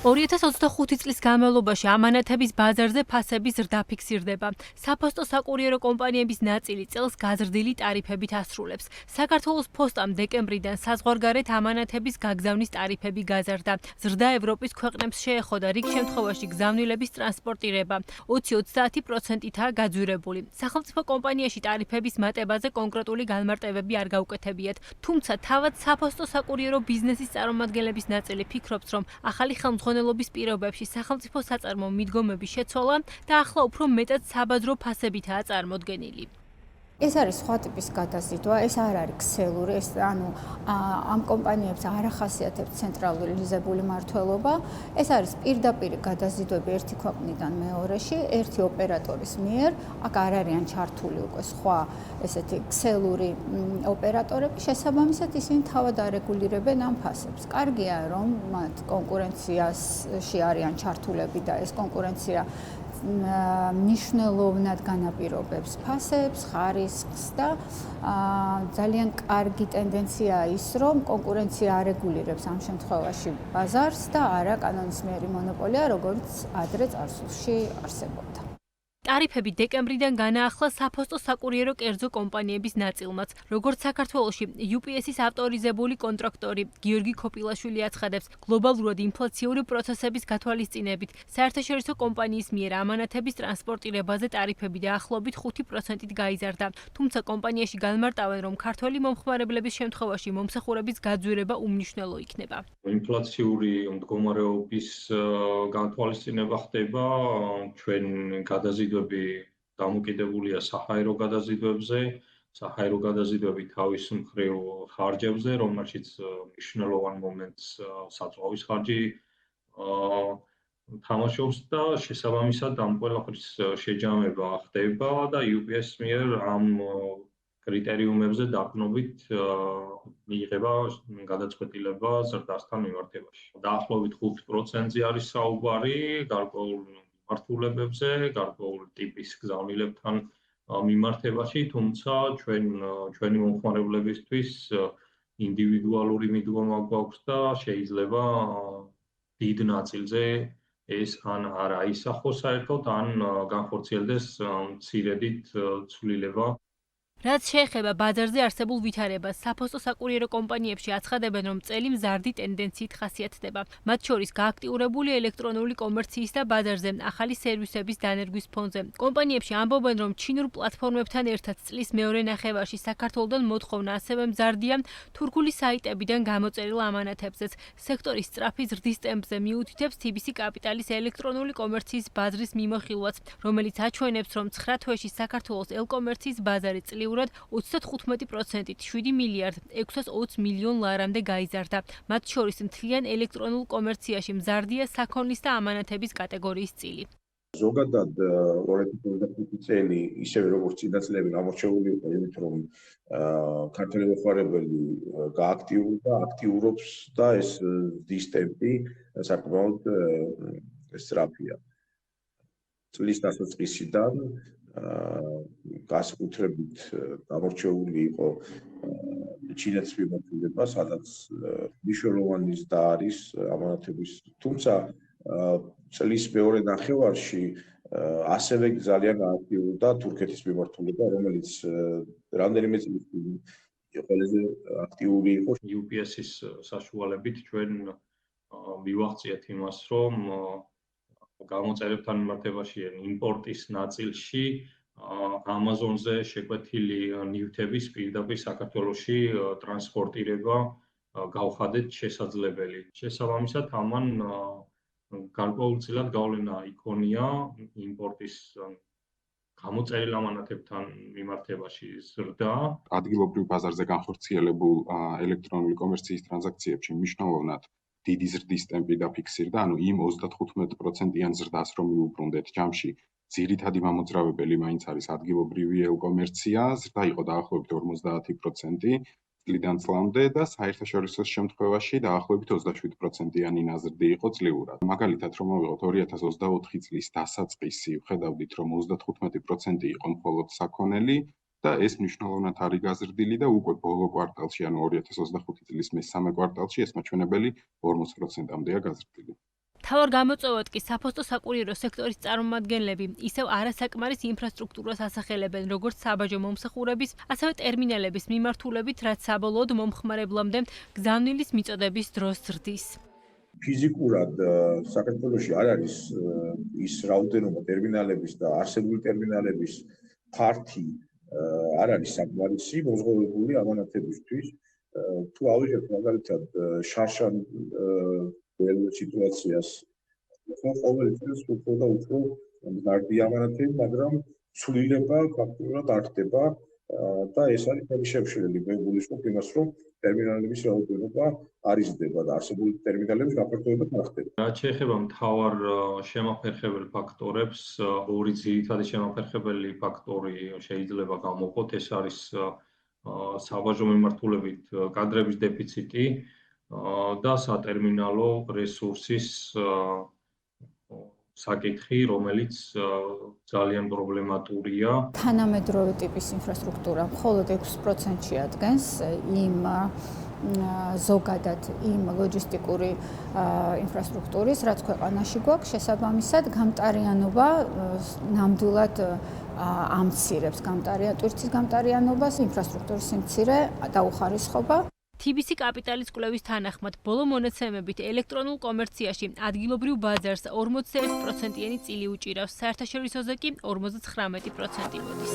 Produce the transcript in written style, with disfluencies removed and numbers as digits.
2025 წლის განმავლობაში ამანათების ბაზარზე ფასების ზრდა ფიქსირდება. საფოსტო საკურიერო კომპანიების ნაწილი წელს გაზრდილი ტარიფებით ასრულებს. საქართველოს ფოსტამ დეკემბრიდან საზღვარგარეთ ამანათების გაგზავნის ტარიფები გაზარდა. ზრდა ევროპის ქვეყნებს შეეხოდა, რიგ შემთხვევაში გზავნილების ტრანსპორტირება 20-30%-ითაა გაძვირებული. სახელმწიფო კომპანიაში ტარიფების მატებაზე კონკრეტული განმარტებები არ გაუკეთებიათ, თუმცა თავად საფოსტო საკურიერო ბიზნესის წარმომადგენლების ნაწილი ფიქრობს, რომ ახალი ხელმძღვანელობის პირობებში სახელმწიფო საწარმო მიდგომების შეცვალა და ახლა უფრო მეტად საბაზრო ფასებითაა წარმოდგენილი. ეს არის სხვა ტიპის გადაზიდვა, ეს არ არის ქსელური, ეს ამ კომპანიებს არ ახასიათებს ცენტრალიზებული მმართველობა, ეს არის პირდაპირ გადაზიდვები ერთი ქვეყნიდან მეორეში, ერთი ოპერატორის მიერ, აქ არ არიან ჩართული უკვე სხვა ესეთი ქსელური ოპერატორები, შესაბამისად ისინი თავად არეგულირებენ ამ ფასებს. კარგია, რომ მათ კონკურენციაში არიან ჩართულები და ეს კონკურენცია მნიშვნელოვნად განაპირობებს ფასებს, ხარისხს და ძალიან კარგი ტენდენციაა ის, რომ კონკურენცია არეგულირებს ამ შემთხვევაში ბაზარს და არა კანონისმიერი მონოპოლია, როგორც ადრე წარსულში არსებობდა. ტარიფები დეკემბრიდან განაახლა საფოსტო საკურიერო კერძო კომპანიების ნაწილმაც. როგორც საქართველოში UPS-ის ავტორიზებული კონტრაქტორი გიორგი ქოპილაშვილი აცხადებს, გლობალურად ინფლაციური პროცესების გათვალისწინებით საერთაშორისო კომპანიის მიერ ამანათების ტრანსპორტირებაზე ტარიფები დაახლოებით 5%-ით გაიზარდა. თუმცა კომპანიაში განმარტავენ, რომ ქართველი მომხმარებლების შემთხვევაში მომსახურების გაძვირება უმნიშვნელო იქნება. ინფლაციური მდგომარეობის განთვალისწინება ხდება ჩვენ გადაზიდვები დამოკიდებულია საჰაერო გადაზიდვებზე, საჰაერო გადაზიდვები თავის მხრივ ხარჯებზე, რომელშიც მნიშვნელოვან მომენტს საწვავის ხარჯი თამაშობს და შესაბამისად ამ ყველაფრის შეჯამება ხდება და UPS მიერ ამ კრიტერიუმებზე დაყრდნობით მიიღება გადაწყვეტილება ზრდასთან მიმართებაში. დაახლოებით 5%-ზე არის საუბარი გარკვეულ მიმართულებებზე, გარკვეულ ტიპის გზავნილებთან მიმართებაში, თუმცა ჩვენი მომხმარებლებისთვის ინდივიდუალური მიდგომა გვაქვს და შეიძლება დიდ ნაწილზე ეს ან არ აისახოს საერთოდ, ან განხორციელდეს მცირედით ცვლილება. რაც შეეხება ბაზარზე არსებულ ვითარებას, საფოსტო საკურიერო კომპანიებში აცხადებენ, რომ წელი მზარდი ტენდენციით ხასიათდება. მათ შორის გააქტიურებული ელექტრონული კომერციის და ბაზარზე ახალი სერვისების დანერგვის ფონზე. კომპანიებში ამბობენ, რომ ჩინურ პლატფორმებთან ერთად წლის მეორე ნახევარში საქართველოდან მოთხოვნა ასევე მზარდია თურქული საიტებიდან გამოწერილ ამანათებზეც. სექტორის სწრაფი ზრდის ტემპზე მიუთითებს TBC კაპიტალის ელექტრონული კომერციის ბაზრის მიმოხილვაც, რომელიც აჩვენებს, რომ 9 თვეში საქართველოს ელ-კომერციის ბაზარი წლიურად 35%-ით 7 მილიარდ 620 მილიონ ლარამდე გაიზარდა. მათ შორის მთლიან ელექტრონულ კომერციაში მზარდია საქონლის და ამანათების კატეგორიის წილი. ზოგადად 2025 წელი ისევე როგორც წინა წლები გამორჩეული იყო იმით, რომ ქართველი მოხარებელი გააქტიურდა, აქტიურობს და ეს ზრდის ტემპი საკმაოდ სწრაფია. წლის დასაწყისიდან განსაკუთრებით გამორჩეული იყო ჩინეთის მიმართულება, სადაც მნიშვნელოვანი ზრდა არის ამანათების. თუმცა წლის მეორე ნახევარში ასევე ძალიან გააქტიურდა თურქეთის მიმართულება, რომელიც რამდენიმე წლის წინ ყველაზე აქტიური იყო. UPS-ის საშუალებით ჩვენ მივახციეთ იმას, რომ გამოწერებთან მიმართებაში იმპორტის ნაწილში Amazon-ზე შეკვეთილი ნივთების პირდაპირ საქართველოში ტრანსპორტირება გავხადეთ შესაძლებელი. შესაბამისად, ამან გარკვეულწილად გავლენა იქონია იმპორტის გამოწერილ ამანათებთან მიმართებაში ზრდა. ადგილობრივ ბაზარზე განხორციელებულ ელექტრონული კომერციის ტრანზაქციებში მნიშვნელოვნად დიდი ზრდის ტემპი დაფიქსირდა, ანუ იმ 35%-იან ზრდას რომ მიუბრუნდეთ ჯამში, ძირითადი მამოძრავებელი მაინც არის ადგილობრივი ელ-კომერცია, ზრდა იყო დაახლოებით 50% წლიდან წლამდე და საერთაშორისო შემთხვევაში დაახლოებით 27%-იანი ნაზრდი იყო წლიურად. მაგალითად, რომ მოვიღოთ 2024 წლის დასაწყისი, ვხედავდით, რომ 35% იყო მხოლოდ საქონელი და ეს მნიშვნელოვნად არის გაზრდილი და უკვე ბოლო კვარტალში, ანუ 2025 წლის მესამე კვარტალში ეს მაჩვენებელი 40%-მდეა გაზრდილი. თავარ გამოწვევად კი საფოსტო საკურიერო სექტორის წარმომადგენლები ისევ არასაკმარის ინფრასტრუქტურას ასახელებენ, როგორც საბაჟო მომსახურების, ასევე ტერმინალების მიმართულებით, რაც საბოლოოდ მომხმარებლამდე გზავნილის მიწოდების დროს ზრდის. ფიზიკურად საქართველოში არ არის ის რაოდენობა ტერმინალების და არსებული ტერმინალების ფართი არ არის საკმარისი მოზღუდებული ამანათებისთვის. თუ ავიღებთ მაგალითად შარშან სიტუაციას, ყოველ წელს უფრო და უფრო მზარდი ამანათები, მაგრამ ცვლილება ფაქტობრივად არ ხდება და ეს არის very შეშლილი. მე გულისხმობ იმას, რომ ტერმინალების რაოდენობა არ იზრდება და არსებული ტერმინალების გაფართოება არ ხდება. რაც შეეხება მთავარ შემაფერხებელ ფაქტორებს, ორი ძირითადი შემაფერხებელი ფაქტორი შეიძლება გამოვყოთ, ეს არის საბაჟო მიმართულებით კადრების დეფიციტი და სატერმინალო რესურსის საკითხი, რომელიც ძალიან პრობლემატურია. თანამედროვე ტიპის ინფრასტრუქტურა მხოლოდ 6%-ში ადგენს იმ ზოგადად იმ ლოჯისტიკური ინფრასტრუქტურის, რაც ქვეყანაში გვაქვს, შესაბამისად გამტარიანობა ნამდვილად ამცირებს ტვირთის გამტარიანობას, ინფრასტრუქტურის სიმცირე დაუხარისხობა. TBC კაპიტალის კვლევის თანახმად, ბოლო მონაცემებით ელექტრონულ კომერციაში ადგილობრივ ბაზარს 41%-იანი წილი უჭირავს, საერთაშორისოზე კი 59% მოდის.